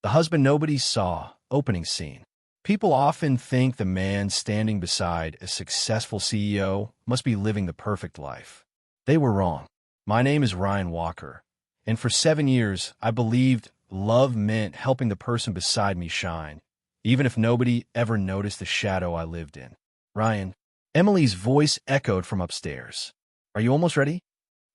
The husband nobody saw, opening scene. People often think the man standing beside a successful CEO must be living the perfect life. They were wrong. My name is Ryan Walker, and for 7 years I believed love meant helping the person beside me shine, even if nobody ever noticed the shadow I lived in. Ryan, Emily's voice echoed from upstairs. Are you almost ready?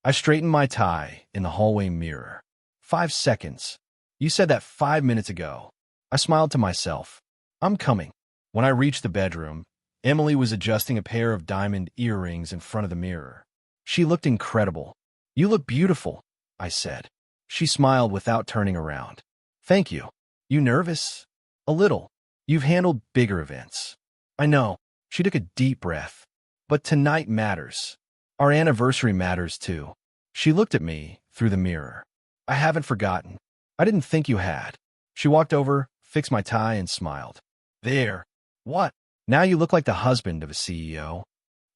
I straightened my tie in the hallway mirror. 5 seconds. You said that 5 minutes ago. I smiled to myself. I'm coming. When I reached the bedroom, Emily was adjusting a pair of diamond earrings in front of the mirror. She looked incredible. You look beautiful, I said. She smiled without turning around. Thank you. You nervous? A little. You've handled bigger events. I know. She took a deep breath. But tonight matters. Our anniversary matters too. She looked at me through the mirror. I haven't forgotten. I didn't think you had. She walked over, fixed my tie, and smiled. There. What? Now you look like the husband of a CEO.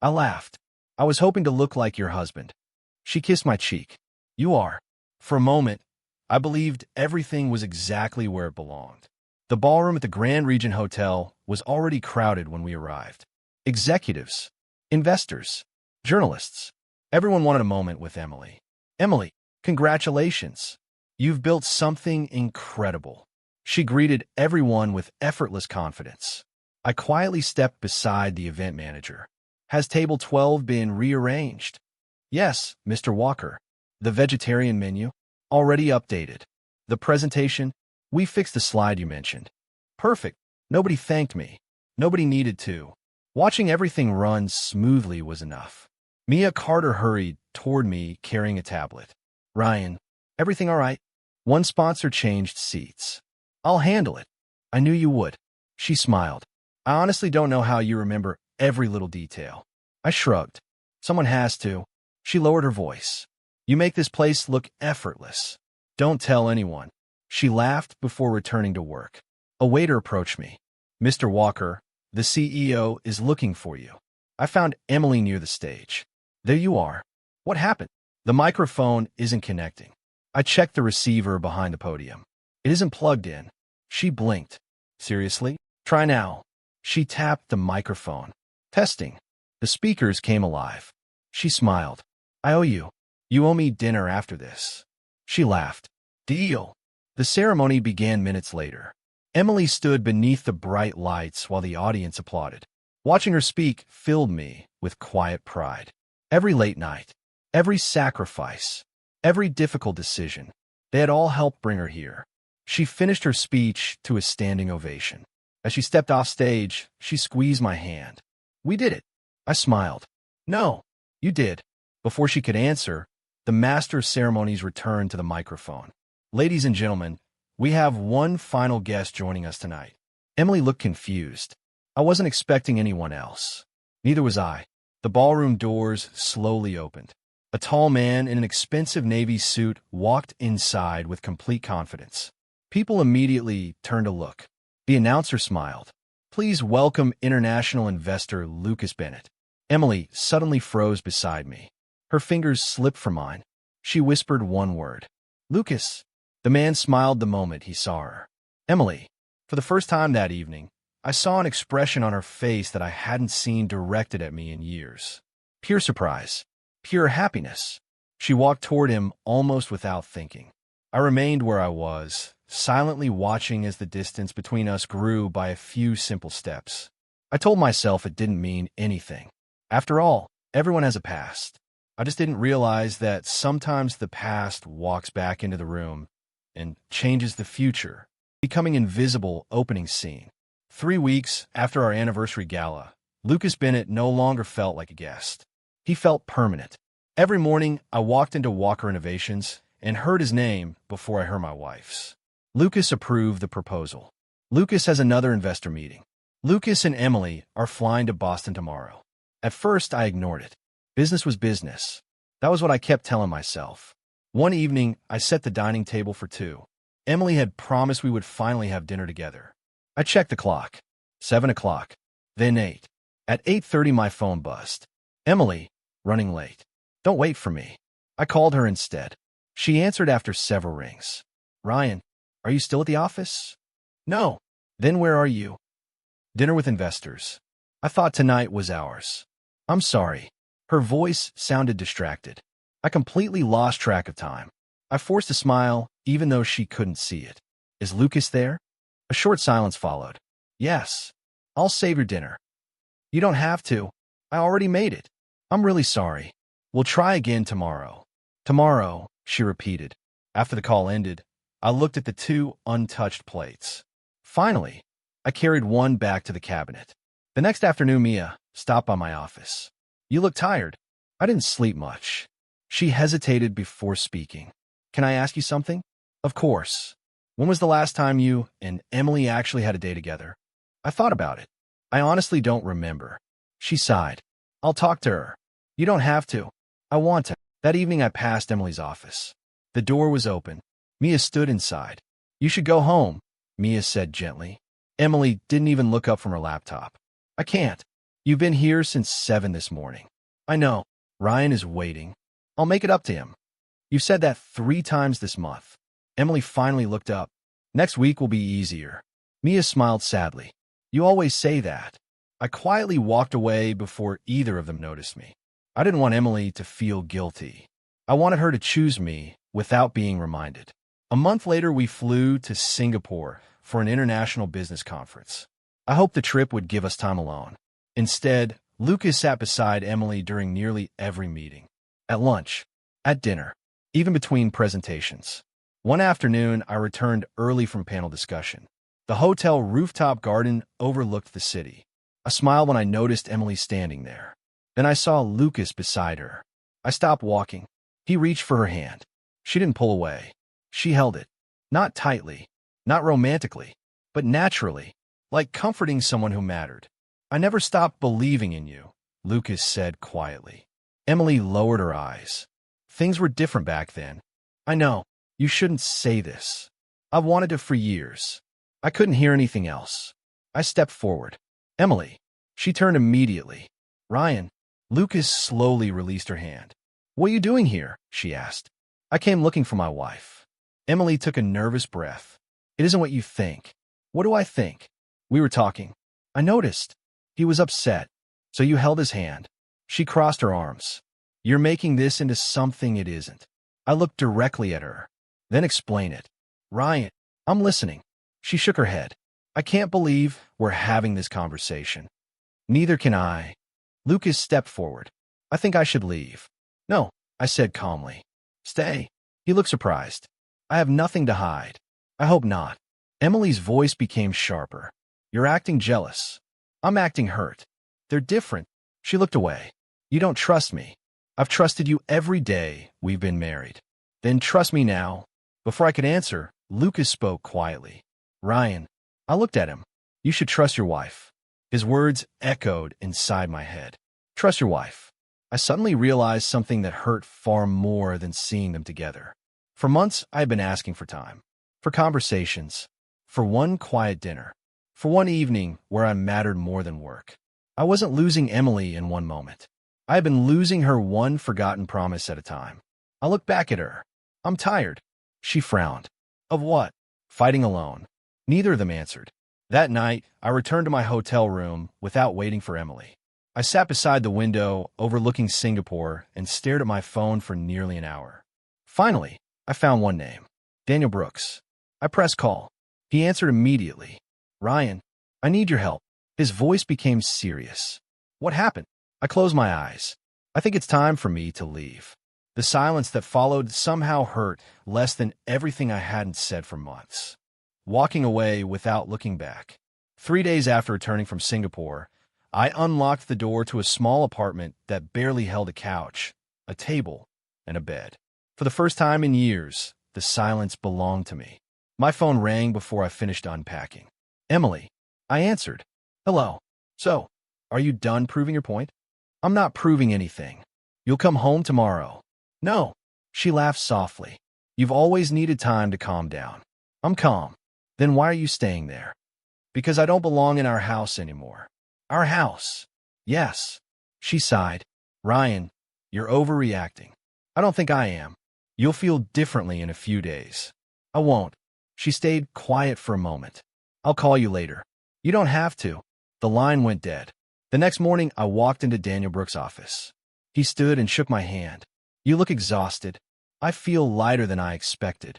I laughed. I was hoping to look like your husband. She kissed my cheek. You are. For a moment, I believed everything was exactly where it belonged. The ballroom at the Grand Regent Hotel was already crowded when we arrived. Executives, investors, journalists. Everyone wanted a moment with Emily. Emily, congratulations. You've built something incredible. She greeted everyone with effortless confidence. I quietly stepped beside the event manager. Has table 12 been rearranged? Yes, Mr. Walker. The vegetarian menu? Already updated. The presentation? We fixed the slide you mentioned. Perfect. Nobody thanked me. Nobody needed to. Watching everything run smoothly was enough. Mia Carter hurried toward me carrying a tablet. Ryan, everything all right? One sponsor changed seats. I'll handle it. I knew you would. She smiled. I honestly don't know how you remember every little detail. I shrugged. Someone has to. She lowered her voice. You make this place look effortless. Don't tell anyone. She laughed before returning to work. A waiter approached me. Mr. Walker, the CEO is looking for you. I found Emily near the stage. There you are. What happened? The microphone isn't connecting. I checked the receiver behind the podium. It isn't plugged in. She blinked. Seriously? Try now. She tapped the microphone. Testing. The speakers came alive. She smiled. I owe you. You owe me dinner after this. She laughed. Deal. The ceremony began minutes later. Emily stood beneath the bright lights while the audience applauded. Watching her speak filled me with quiet pride. Every late night, every sacrifice, every difficult decision, they had all helped bring her here. She finished her speech to a standing ovation. As she stepped off stage, she squeezed my hand. We did it. I smiled. No, you did. Before she could answer, the master of ceremonies returned to the microphone. Ladies and gentlemen, we have one final guest joining us tonight. Emily looked confused. I wasn't expecting anyone else. Neither was I. The ballroom doors slowly opened. A tall man in an expensive navy suit walked inside with complete confidence. People immediately turned to look. The announcer smiled. Please welcome international investor Lucas Bennett. Emily suddenly froze beside me. Her fingers slipped from mine. She whispered one word. Lucas. The man smiled the moment he saw her. Emily. For the first time that evening, I saw an expression on her face that I hadn't seen directed at me in years. Pure surprise. Pure happiness. She walked toward him almost without thinking. I remained where I was, silently watching as the distance between us grew by a few simple steps. I told myself it didn't mean anything. After all, everyone has a past. I just didn't realize that sometimes the past walks back into the room and changes the future, becoming invisible opening scene. 3 weeks after our anniversary gala, Lucas Bennett no longer felt like a guest. He felt permanent. Every morning, I walked into Walker Innovations and heard his name before I heard my wife's. Lucas approved the proposal. Lucas has another investor meeting. Lucas and Emily are flying to Boston tomorrow. At first, I ignored it. Business was business. That was what I kept telling myself. One evening, I set the dining table for 2. Emily had promised we would finally have dinner together. I checked the clock. 7 o'clock. Then 8. At 8:30, my phone buzzed. Emily, running late. Don't wait for me. I called her instead. She answered after several rings. Ryan, Are you still at the office? No. Then where are you? Dinner with investors. I thought tonight was ours. I'm sorry. Her voice sounded distracted. I completely lost track of time. I forced a smile, even though she couldn't see it. Is Lucas there? A short silence followed. Yes. I'll save your dinner. You don't have to. I already made it. I'm really sorry. We'll try again tomorrow. Tomorrow, she repeated. After the call ended, I looked at the two untouched plates. Finally, I carried one back to the cabinet. The next afternoon, Mia stopped by my office. You look tired. I didn't sleep much. She hesitated before speaking. Can I ask you something? Of course. When was the last time you and Emily actually had a day together? I thought about it. I honestly don't remember. She sighed. I'll talk to her. You don't have to. I want to. That evening I passed Emily's office. The door was open. Mia stood inside. You should go home, Mia said gently. Emily didn't even look up from her laptop. I can't. You've been here since 7 this morning. I know. Ryan is waiting. I'll make it up to him. You've said that 3 times this month. Emily finally looked up. Next week will be easier. Mia smiled sadly. You always say that. I quietly walked away before either of them noticed me. I didn't want Emily to feel guilty. I wanted her to choose me without being reminded. A month later, we flew to Singapore for an international business conference. I hoped the trip would give us time alone. Instead, Lucas sat beside Emily during nearly every meeting. At lunch, at dinner, even between presentations. One afternoon, I returned early from panel discussion. The hotel rooftop garden overlooked the city. I smiled when I noticed Emily standing there. Then I saw Lucas beside her. I stopped walking. He reached for her hand. She didn't pull away. She held it. Not tightly, not romantically, but naturally, like comforting someone who mattered. I never stopped believing in you, Lucas said quietly. Emily lowered her eyes. Things were different back then. I know. You shouldn't say this. I've wanted it for years. I couldn't hear anything else. I stepped forward. Emily. She turned immediately. Ryan. Lucas slowly released her hand. What are you doing here? She asked. I came looking for my wife. Emily took a nervous breath. It isn't what you think. What do I think? We were talking. I noticed. He was upset. So you held his hand. She crossed her arms. You're making this into something it isn't. I looked directly at her. Then explain it. Ryan, I'm listening. She shook her head. I can't believe we're having this conversation. Neither can I. Lucas stepped forward. I think I should leave. No, I said calmly. Stay. He looked surprised. I have nothing to hide. I hope not. Emily's voice became sharper. You're acting jealous. I'm acting hurt. They're different. She looked away. You don't trust me. I've trusted you every day we've been married. Then trust me now. Before I could answer, Lucas spoke quietly. Ryan. I looked at him. You should trust your wife. His words echoed inside my head. Trust your wife. I suddenly realized something that hurt far more than seeing them together. For months, I had been asking for time. For conversations. For one quiet dinner. For one evening where I mattered more than work. I wasn't losing Emily in one moment. I had been losing her one forgotten promise at a time. I looked back at her. I'm tired. She frowned. Of what? Fighting alone. Neither of them answered. That night, I returned to my hotel room without waiting for Emily. I sat beside the window overlooking Singapore and stared at my phone for nearly an hour. Finally, I found one name. Daniel Brooks. I pressed call. He answered immediately. Ryan, I need your help. His voice became serious. What happened? I closed my eyes. I think it's time for me to leave. The silence that followed somehow hurt less than everything I hadn't said for months. Walking away without looking back. 3 days after returning from Singapore, I unlocked the door to a small apartment that barely held a couch, a table, and a bed. For the first time in years, the silence belonged to me. My phone rang before I finished unpacking. Emily. I answered. Hello. So, are you done proving your point? I'm not proving anything. You'll come home tomorrow. No. She laughed softly. You've always needed time to calm down. I'm calm. Then why are you staying there? Because I don't belong in our house anymore. Our house. Yes. She sighed. Ryan, you're overreacting. I don't think I am. You'll feel differently in a few days. I won't. She stayed quiet for a moment. I'll call you later. You don't have to. The line went dead. The next morning, I walked into Daniel Brooks' office. He stood and shook my hand. You look exhausted. I feel lighter than I expected.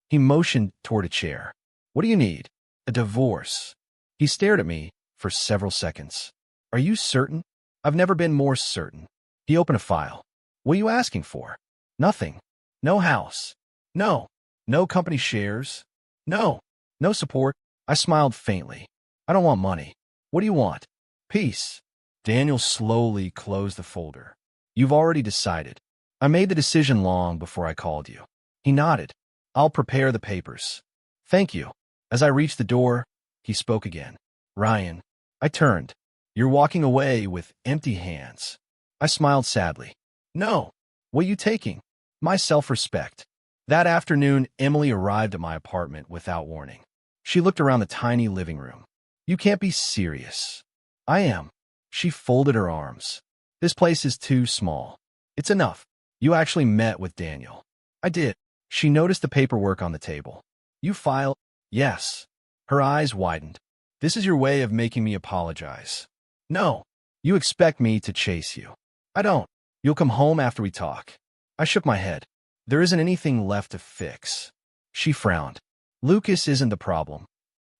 He motioned toward a chair. What do you need? A divorce. He stared at me for several seconds. Are you certain? I've never been more certain. He opened a file. What are you asking for? Nothing. No house. No. No company shares. No. No support. I smiled faintly. I don't want money. What do you want? Peace. Daniel slowly closed the folder. You've already decided. I made the decision long before I called you. He nodded. I'll prepare the papers. Thank you. As I reached the door, he spoke again. Ryan. I turned. You're walking away with empty hands. I smiled sadly. No. What are you taking? My self-respect. That afternoon, Emily arrived at my apartment without warning. She looked around the tiny living room. You can't be serious. I am. She folded her arms. This place is too small. It's enough. You actually met with Daniel. I did. She noticed the paperwork on the table. You filed? Yes. Her eyes widened. This is your way of making me apologize. No. You expect me to chase you. I don't. You'll come home after we talk. I shook my head. There isn't anything left to fix. She frowned. Lucas isn't the problem.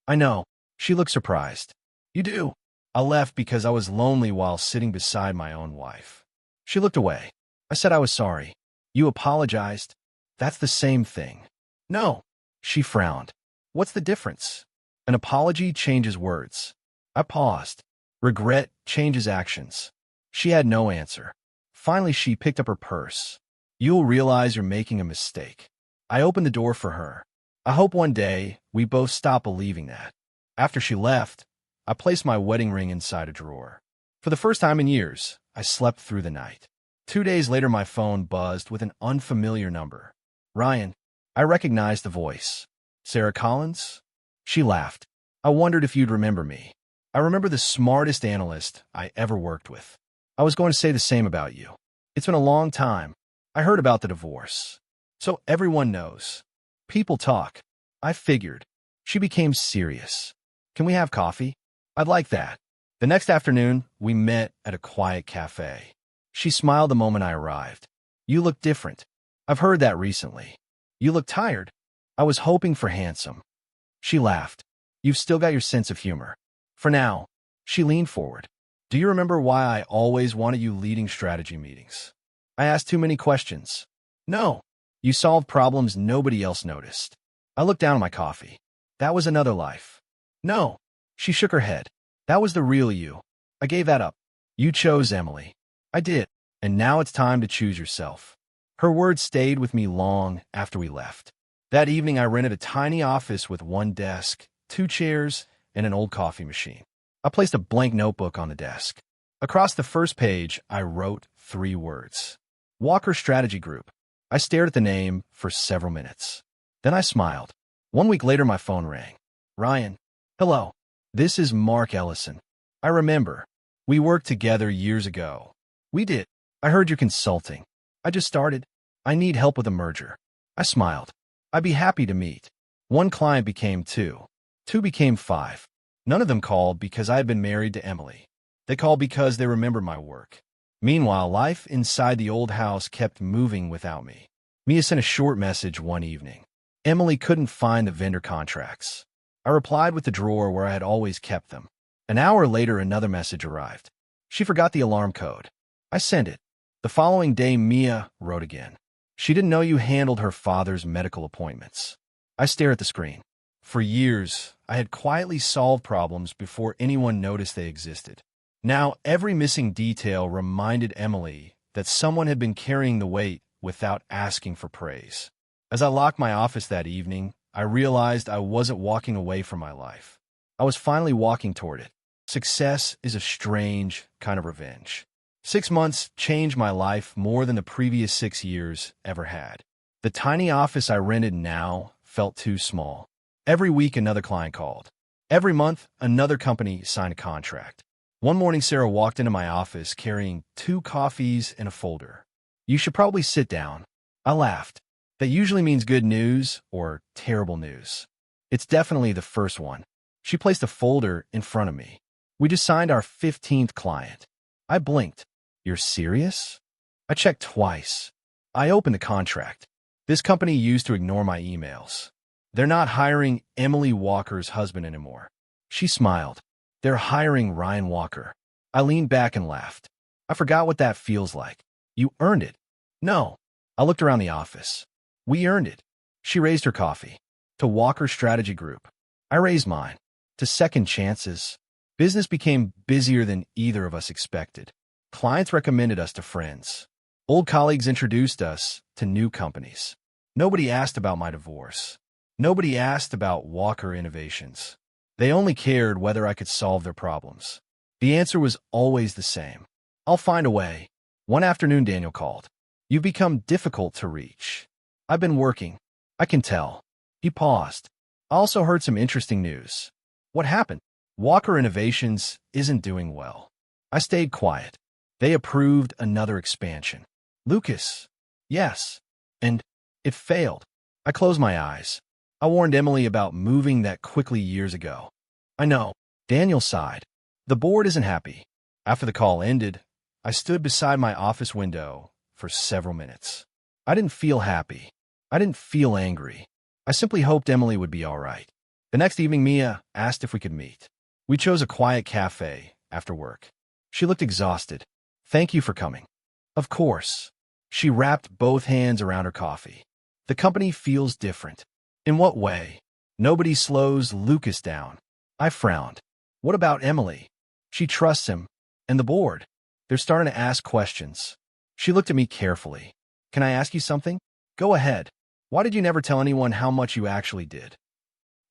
I know. She looked surprised. You do. I left because I was lonely while sitting beside my own wife. She looked away. I said I was sorry. You apologized. That's the same thing. No. She frowned. What's the difference? An apology changes words. I paused. Regret changes actions. She had no answer. Finally, she picked up her purse. You'll realize you're making a mistake. I opened the door for her. I hope one day we both stop believing that. After she left, I placed my wedding ring inside a drawer. For the first time in years, I slept through the night. 2 days later, my phone buzzed with an unfamiliar number. Ryan. I recognized the voice. Sarah Collins? She laughed. I wondered if you'd remember me. I remember the smartest analyst I ever worked with. I was going to say the same about you. It's been a long time. I heard about the divorce. So everyone knows. People talk. I figured. She became serious. Can we have coffee? I'd like that. The next afternoon, we met at a quiet cafe. She smiled the moment I arrived. You look different. I've heard that recently. You look tired. I was hoping for handsome. She laughed. You've still got your sense of humor. For now. She leaned forward. Do you remember why I always wanted you leading strategy meetings? I asked too many questions. No. You solved problems nobody else noticed. I looked down at my coffee. That was another life. No. She shook her head. That was the real you. I gave that up. You chose Emily. I did. And now it's time to choose yourself. Her words stayed with me long after we left. That evening, I rented a tiny office with one desk, 2 chairs, and an old coffee machine. I placed a blank notebook on the desk. Across the first page, I wrote 3 words. Walker Strategy Group. I stared at the name for several minutes. Then I smiled. 1 week later, my phone rang. Ryan. Hello. This is Mark Ellison. I remember. We worked together years ago. We did. I heard you're consulting. I just started. I need help with a merger. I smiled. I'd be happy to meet. 1 client became 2. 2 became 5. None of them called because I had been married to Emily. They called because they remembered my work. Meanwhile, life inside the old house kept moving without me. Mia sent a short message one evening. Emily couldn't find the vendor contracts. I replied with the drawer where I had always kept them. An hour later, another message arrived. She forgot the alarm code. I sent it. The following day, Mia wrote again. She didn't know you handled her father's medical appointments. I stared at the screen. For years, I had quietly solved problems before anyone noticed they existed. Now, every missing detail reminded Emily that someone had been carrying the weight without asking for praise. As I locked my office that evening, I realized I wasn't walking away from my life. I was finally walking toward it. Success is a strange kind of revenge. 6 months changed my life more than the previous 6 years ever had. The tiny office I rented now felt too small. Every week, another client called. Every month, another company signed a contract. One morning, Sarah walked into my office carrying 2 coffees and a folder. You should probably sit down. I laughed. That usually means good news or terrible news. It's definitely the first one. She placed a folder in front of me. We just signed our 15th client. I blinked. You're serious? I checked twice. I opened the contract. This company used to ignore my emails. They're not hiring Emily Walker's husband anymore. She smiled. They're hiring Ryan Walker. I leaned back and laughed. I forgot what that feels like. You earned it. No. I looked around the office. We earned it. She raised her coffee. To Walker Strategy Group. I raised mine. To Second Chances. Business became busier than either of us expected. Clients recommended us to friends. Old colleagues introduced us to new companies. Nobody asked about my divorce. Nobody asked about Walker Innovations. They only cared whether I could solve their problems. The answer was always the same. I'll find a way. One afternoon, Daniel called. You've become difficult to reach. I've been working. I can tell. He paused. I also heard some interesting news. What happened? Walker Innovations isn't doing well. I stayed quiet. They approved another expansion. Lucas. Yes. And it failed. I closed my eyes. I warned Emily about moving that quickly years ago. I know. Daniel sighed. The board isn't happy. After the call ended, I stood beside my office window for several minutes. I didn't feel happy. I didn't feel angry. I simply hoped Emily would be all right. The next evening, Mia asked if we could meet. We chose a quiet cafe after work. She looked exhausted. Thank you for coming. Of course. She wrapped both hands around her coffee. The company feels different. In what way? Nobody slows Lucas down. I frowned. What about Emily? She trusts him. And the board? They're starting to ask questions. She looked at me carefully. Can I ask you something? Go ahead. Why did you never tell anyone how much you actually did?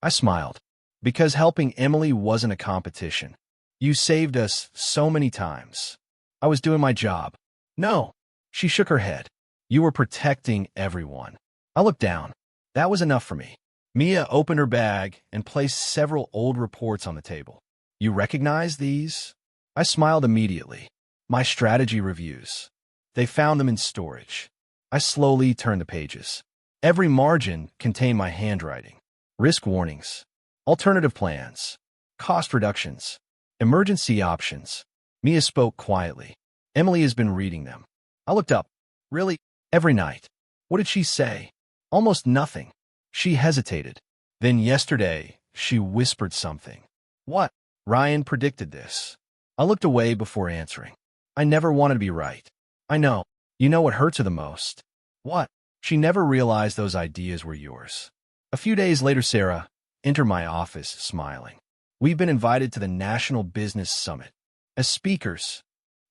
I smiled. Because helping Emily wasn't a competition. You saved us so many times. I was doing my job. No. She shook her head. You were protecting everyone. I looked down. That was enough for me. Mia opened her bag and placed several old reports on the table. You recognize these? I smiled immediately. My strategy reviews. They found them in storage. I slowly turned the pages. Every margin contained my handwriting. Risk warnings. Alternative plans. Cost reductions. Emergency options. Mia spoke quietly. Emily has been reading them. I looked up. Really? Every night. What did she say? Almost nothing. She hesitated. Then yesterday, she whispered something. What? Ryan predicted this. I looked away before answering. I never wanted to be right. I know. You know what hurts her the most? What? She never realized those ideas were yours. A few days later, Sarah entered my office smiling. We've been invited to the National Business Summit. As speakers.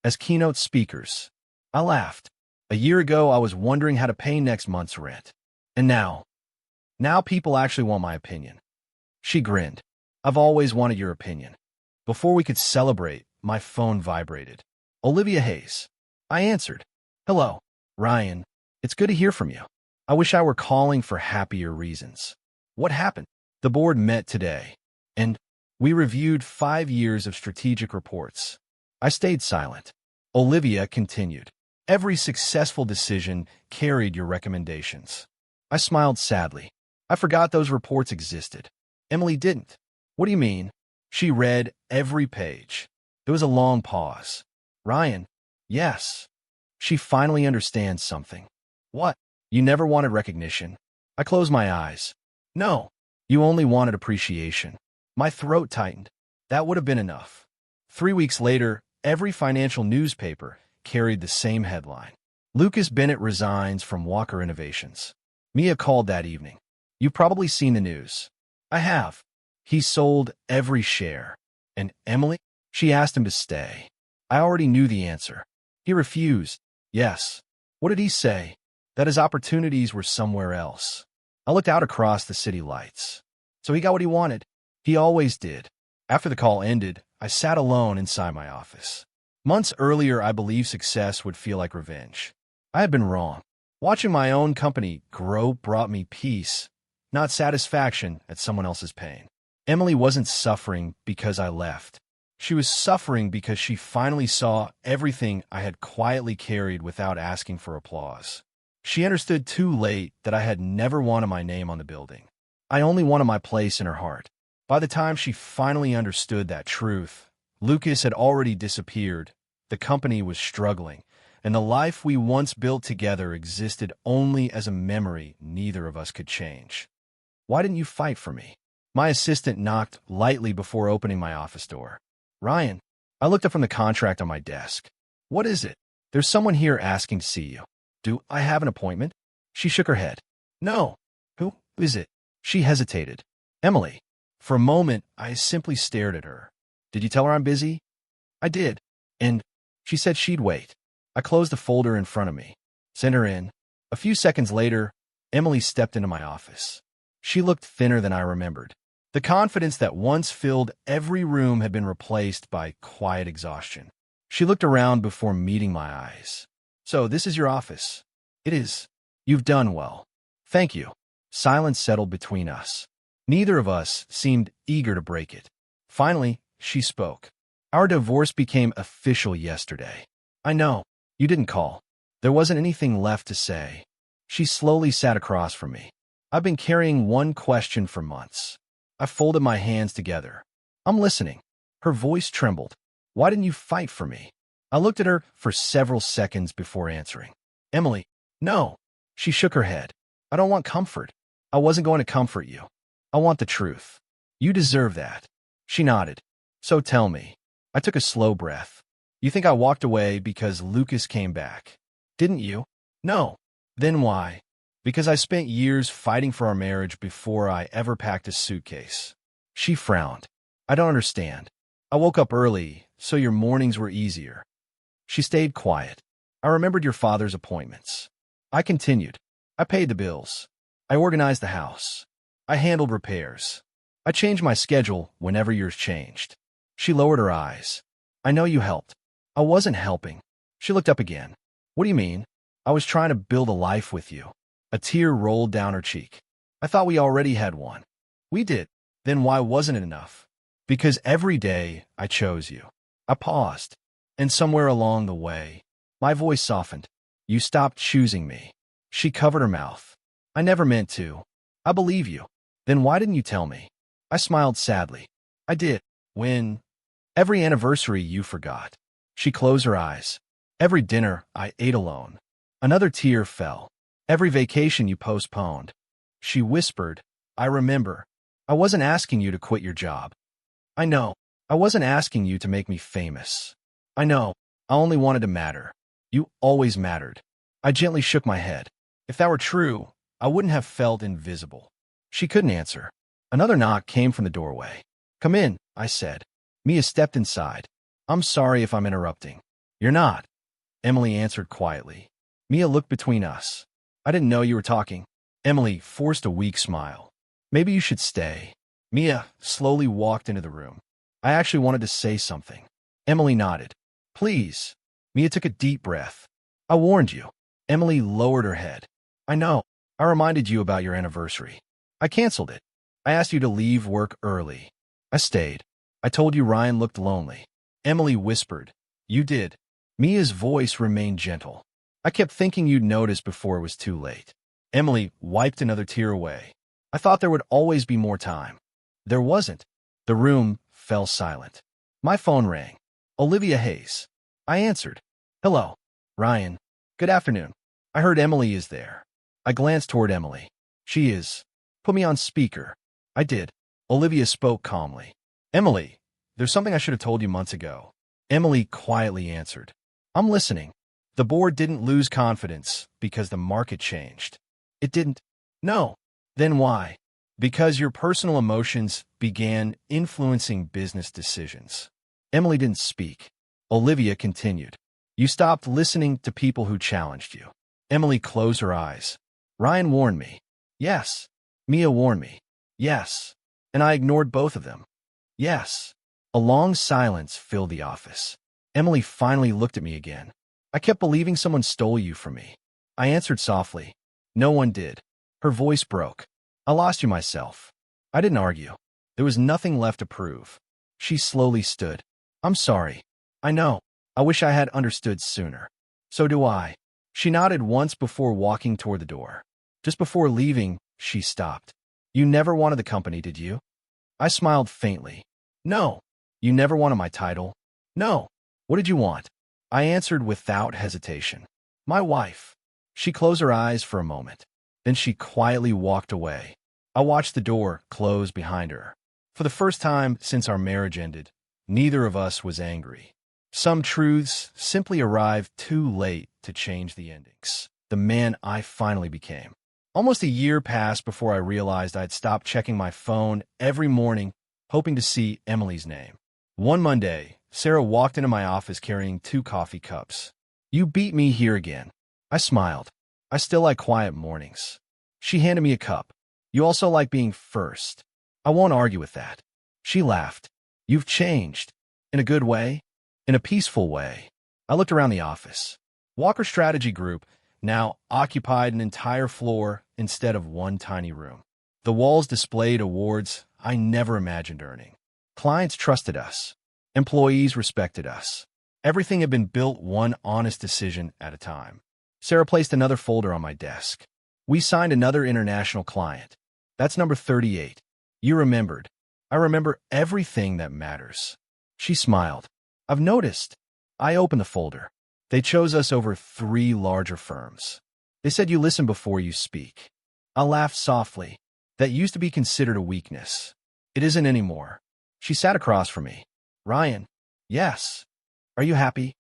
As keynote speakers. I laughed. A year ago, I was wondering how to pay next month's rent. And now people actually want my opinion. She grinned. I've always wanted your opinion. Before we could celebrate, my phone vibrated. Olivia Hayes. I answered. Hello, Ryan. It's good to hear from you. I wish I were calling for happier reasons. What happened? The board met today, and we reviewed 5 years of strategic reports. I stayed silent. Olivia continued. Every successful decision carried your recommendations. I smiled sadly. I forgot those reports existed. Emily didn't. What do you mean? She read every page. There was a long pause. Ryan, yes. She finally understands something. What? You never wanted recognition. I closed my eyes. No, you only wanted appreciation. My throat tightened. That would have been enough. 3 weeks later, every financial newspaper carried the same headline. Lucas Bennett resigns from Walker Innovations. Mia called that evening. You've probably seen the news. I have. He sold every share. And Emily? She asked him to stay. I already knew the answer. He refused. Yes. What did he say? That his opportunities were somewhere else. I looked out across the city lights. So he got what he wanted. He always did. After the call ended, I sat alone inside my office. Months earlier, I believed success would feel like revenge. I had been wrong. Watching my own company grow brought me peace, not satisfaction at someone else's pain. Emily wasn't suffering because I left. She was suffering because she finally saw everything I had quietly carried without asking for applause. She understood too late that I had never wanted my name on the building. I only wanted my place in her heart. By the time she finally understood that truth, Lucas had already disappeared, the company was struggling, and the life we once built together existed only as a memory neither of us could change. Why didn't you fight for me? My assistant knocked lightly before opening my office door. Ryan, I looked up from the contract on my desk. What is it? There's someone here asking to see you. Do I have an appointment? She shook her head. No. Who is it? She hesitated. Emily. For a moment, I simply stared at her. Did you tell her I'm busy? I did. And she said she'd wait. I closed the folder in front of me. Sent her in. A few seconds later, Emily stepped into my office. She looked thinner than I remembered. The confidence that once filled every room had been replaced by quiet exhaustion. She looked around before meeting my eyes. So, this is your office. It is. You've done well. Thank you. Silence settled between us. Neither of us seemed eager to break it. Finally, she spoke. Our divorce became official yesterday. I know. You didn't call. There wasn't anything left to say. She slowly sat across from me. I've been carrying one question for months. I folded my hands together. I'm listening. Her voice trembled. Why didn't you fight for me? I looked at her for several seconds before answering. Emily, no. She shook her head. I don't want comfort. I wasn't going to comfort you. I want the truth. You deserve that. She nodded. So tell me. I took a slow breath. You think I walked away because Lucas came back? Didn't you? No. Then why? Because I spent years fighting for our marriage before I ever packed a suitcase. She frowned. I don't understand. I woke up early, so your mornings were easier. She stayed quiet. I remembered your father's appointments. I continued. I paid the bills. I organized the house. I handled repairs. I changed my schedule whenever yours changed. She lowered her eyes. I know you helped. I wasn't helping. She looked up again. What do you mean? I was trying to build a life with you. A tear rolled down her cheek. I thought we already had one. We did. Then why wasn't it enough? Because every day I chose you. I paused. And somewhere along the way, my voice softened. You stopped choosing me. She covered her mouth. I never meant to. I believe you. Then why didn't you tell me? I smiled sadly. I did. When? Every anniversary you forgot. She closed her eyes. Every dinner I ate alone. Another tear fell. Every vacation you postponed. She whispered, I remember. I wasn't asking you to quit your job. I know. I wasn't asking you to make me famous. I know. I only wanted to matter. You always mattered. I gently shook my head. If that were true, I wouldn't have felt invisible. She couldn't answer. Another knock came from the doorway. Come in, I said. Mia stepped inside. I'm sorry if I'm interrupting. You're not. Emily answered quietly. Mia looked between us. I didn't know you were talking. Emily forced a weak smile. Maybe you should stay. Mia slowly walked into the room. I actually wanted to say something. Emily nodded. Please. Mia took a deep breath. I warned you. Emily lowered her head. I know. I reminded you about your anniversary. I canceled it. I asked you to leave work early. I stayed. I told you Ryan looked lonely. Emily whispered. You did. Mia's voice remained gentle. I kept thinking you'd notice before it was too late. Emily wiped another tear away. I thought there would always be more time. There wasn't. The room fell silent. My phone rang. Olivia Hayes. I answered. Hello. Ryan. Good afternoon. I heard Emily is there. I glanced toward Emily. She is. Put me on speaker. I did. Olivia spoke calmly. Emily, there's something I should have told you months ago. Emily quietly answered. I'm listening. The board didn't lose confidence because the market changed. It didn't. No. Then why? Because your personal emotions began influencing business decisions. Emily didn't speak. Olivia continued. You stopped listening to people who challenged you. Emily closed her eyes. Ryan warned me. Yes. Mia warned me. Yes. And I ignored both of them. Yes. A long silence filled the office. Emily finally looked at me again. I kept believing someone stole you from me. I answered softly. No one did. Her voice broke. I lost you myself. I didn't argue. There was nothing left to prove. She slowly stood. I'm sorry. I know. I wish I had understood sooner. So do I. She nodded once before walking toward the door. Just before leaving, she stopped. You never wanted the company, did you? I smiled faintly. No. You never wanted my title? No. What did you want? I answered without hesitation. My wife. She closed her eyes for a moment. Then she quietly walked away. I watched the door close behind her. For the first time since our marriage ended, neither of us was angry. Some truths simply arrived too late to change the endings. The man I finally became. Almost a year passed before I realized I'd stopped checking my phone every morning, hoping to see Emily's name. One Monday, Sarah walked into my office carrying 2 coffee cups. You beat me here again. I smiled. I still like quiet mornings. She handed me a cup. You also like being first. I won't argue with that. She laughed. You've changed. In a good way? In a peaceful way. I looked around the office. Walker Strategy Group now occupied an entire floor instead of one tiny room. The walls displayed awards I never imagined earning. Clients trusted us. Employees respected us. Everything had been built one honest decision at a time. Sarah placed another folder on my desk. We signed another international client. That's number 38. You remembered. I remember everything that matters. She smiled. I've noticed. I opened the folder. They chose us over 3 larger firms. They said you listen before you speak. I laughed softly. That used to be considered a weakness. It isn't anymore. She sat across from me. Ryan. Yes. Are you happy?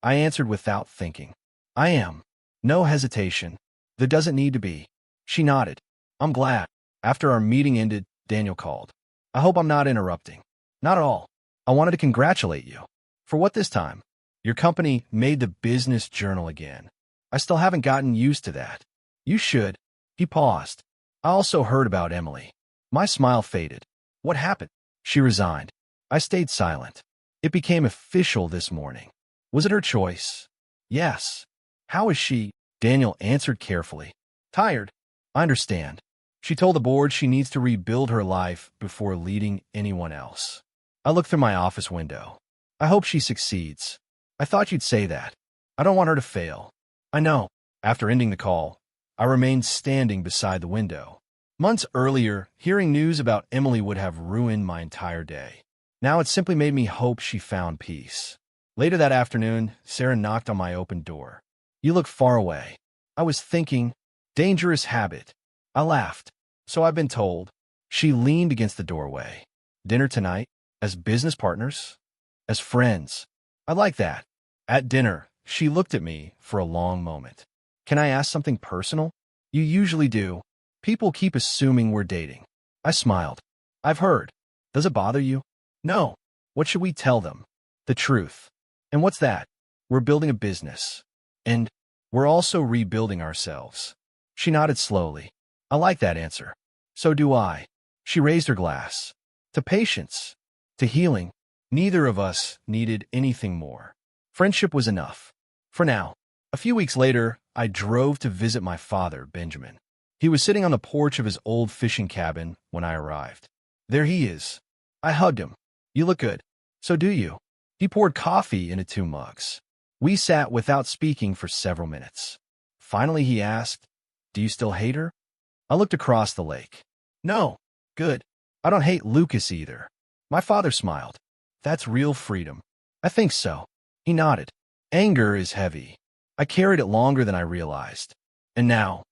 I answered without thinking. I am. No hesitation. There doesn't need to be. She nodded. I'm glad. After our meeting ended, Daniel called. I hope I'm not interrupting. Not at all. I wanted to congratulate you. For what this time? Your company made the business journal again. I still haven't gotten used to that. You should. He paused. I also heard about Emily. My smile faded. What happened? She resigned. I stayed silent. It became official this morning. Was it her choice? Yes. How is she? Daniel answered carefully. Tired. I understand. She told the board she needs to rebuild her life before leading anyone else. I looked through my office window. I hope she succeeds. I thought you'd say that. I don't want her to fail. I know. After ending the call, I remained standing beside the window. Months earlier, hearing news about Emily would have ruined my entire day. Now it simply made me hope she found peace. Later that afternoon, Sarah knocked on my open door. You look far away. I was thinking, dangerous habit. I laughed. So I've been told. She leaned against the doorway. Dinner tonight? As business partners? As friends? I like that. At dinner, she looked at me for a long moment. Can I ask something personal? You usually do. People keep assuming we're dating. I smiled. I've heard. Does it bother you? No. What should we tell them? The truth. And what's that? We're building a business. And we're also rebuilding ourselves. She nodded slowly. I like that answer. So do I. She raised her glass. To patience. To healing. Neither of us needed anything more. Friendship was enough. For now. A few weeks later, I drove to visit my father, Benjamin. He was sitting on the porch of his old fishing cabin when I arrived. There he is. I hugged him. You look good. So do you. He poured coffee into 2 mugs. We sat without speaking for several minutes. Finally, he asked, Do you still hate her? I looked across the lake. No. Good. I don't hate Lucas either. My father smiled. That's real freedom. I think so. He nodded. Anger is heavy. I carried it longer than I realized. And now,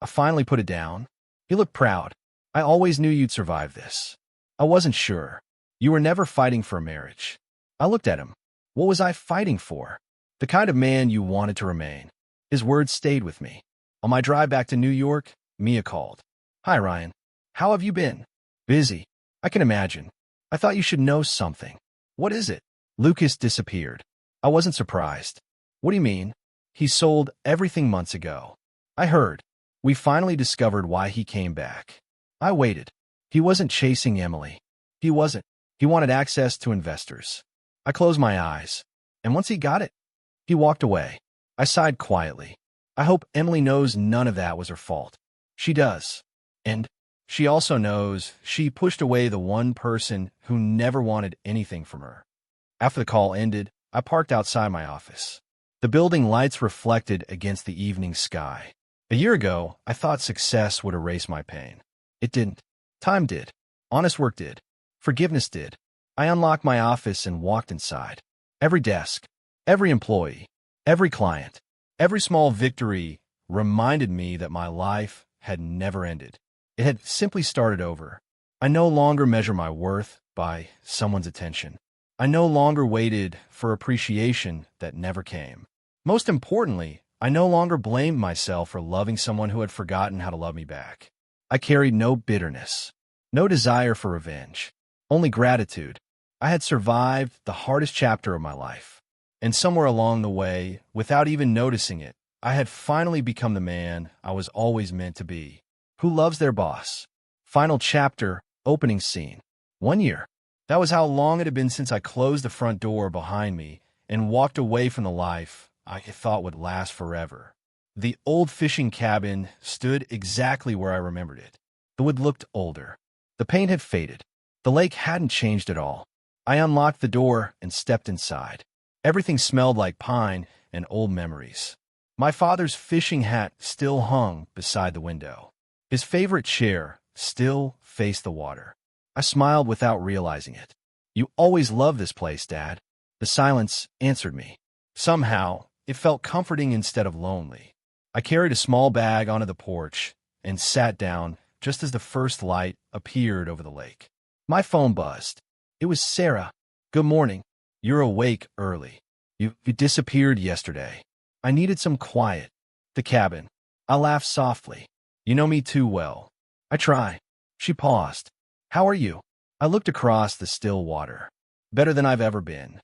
I finally put it down. He looked proud. I always knew you'd survive this. I wasn't sure. You were never fighting for a marriage. I looked at him. What was I fighting for? The kind of man you wanted to remain. His words stayed with me. On my drive back to New York, Mia called. Hi, Ryan. How have you been? Busy. I can imagine. I thought you should know something. What is it? Lucas disappeared. I wasn't surprised. What do you mean? He sold everything months ago. I heard. We finally discovered why he came back. I waited. He wasn't chasing Emily. He wasn't. He wanted access to investors. I closed my eyes. And once he got it, he walked away. I sighed quietly. I hope Emily knows none of that was her fault. She does. And she also knows she pushed away the one person who never wanted anything from her. After the call ended, I parked outside my office. The building lights reflected against the evening sky. A year ago, I thought success would erase my pain. It didn't. Time did. Honest work did. Forgiveness did. I unlocked my office and walked inside. Every desk, every employee, every client, every small victory reminded me that my life had never ended. It had simply started over. I no longer measure my worth by someone's attention. I no longer waited for appreciation that never came. Most importantly, I no longer blamed myself for loving someone who had forgotten how to love me back. I carried no bitterness, no desire for revenge, only gratitude. I had survived the hardest chapter of my life. And somewhere along the way, without even noticing it, I had finally become the man I was always meant to be. Who loves their boss? Final chapter, opening scene. 1 year. That was how long it had been since I closed the front door behind me and walked away from the life I thought would last forever. The old fishing cabin stood exactly where I remembered it. The wood looked older. The paint had faded. The lake hadn't changed at all. I unlocked the door and stepped inside. Everything smelled like pine and old memories. My father's fishing hat still hung beside the window. His favorite chair still faced the water. I smiled without realizing it. "You always loved this place, Dad." The silence answered me. Somehow, it felt comforting instead of lonely. I carried a small bag onto the porch and sat down just as the first light appeared over the lake. My phone buzzed. It was Sarah. "Good morning. You're awake early. You disappeared yesterday. I needed some quiet." The cabin. I laughed softly. "You know me too well." "I try." She paused. "How are you?" I looked across the still water. "Better than I've ever been."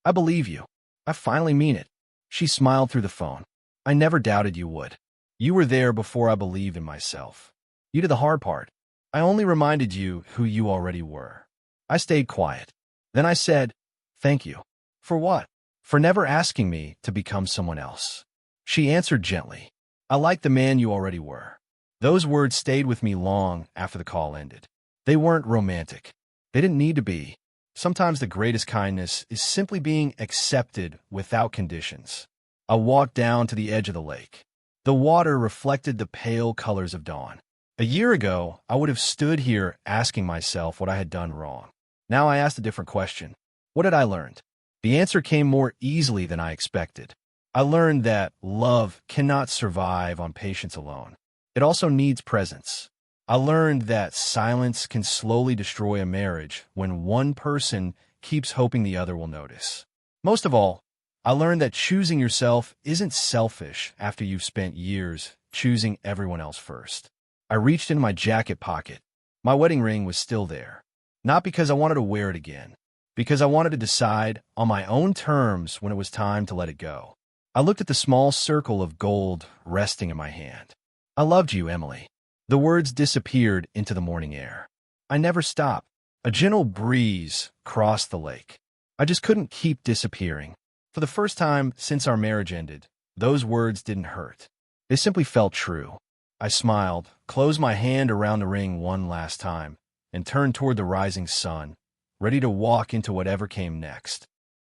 "I believe you. I finally mean it." She smiled through the phone. "I never doubted you would. You were there before I believed in myself. You did the hard part. I only reminded you who you already were." I stayed quiet. Then I said, "Thank you." "For what?" "For never asking me to become someone else." She answered gently, "I like the man you already were." Those words stayed with me long after the call ended. They weren't romantic. They didn't need to be. Sometimes the greatest kindness is simply being accepted without conditions. I walked down to the edge of the lake. The water reflected the pale colors of dawn. A year ago, I would have stood here asking myself what I had done wrong. Now I asked a different question. What had I learned? The answer came more easily than I expected. I learned that love cannot survive on patience alone. It also needs presence. I learned that silence can slowly destroy a marriage when one person keeps hoping the other will notice. Most of all, I learned that choosing yourself isn't selfish after you've spent years choosing everyone else first. I reached into my jacket pocket. My wedding ring was still there. Not because I wanted to wear it again, because I wanted to decide on my own terms when it was time to let it go. I looked at the small circle of gold resting in my hand. "I loved you, Emily." The words disappeared into the morning air. I never stopped. A gentle breeze crossed the lake. I just couldn't keep disappearing. For the first time since our marriage ended, those words didn't hurt. They simply felt true. I smiled, closed my hand around the ring one last time, and turned toward the rising sun, ready to walk into whatever came next.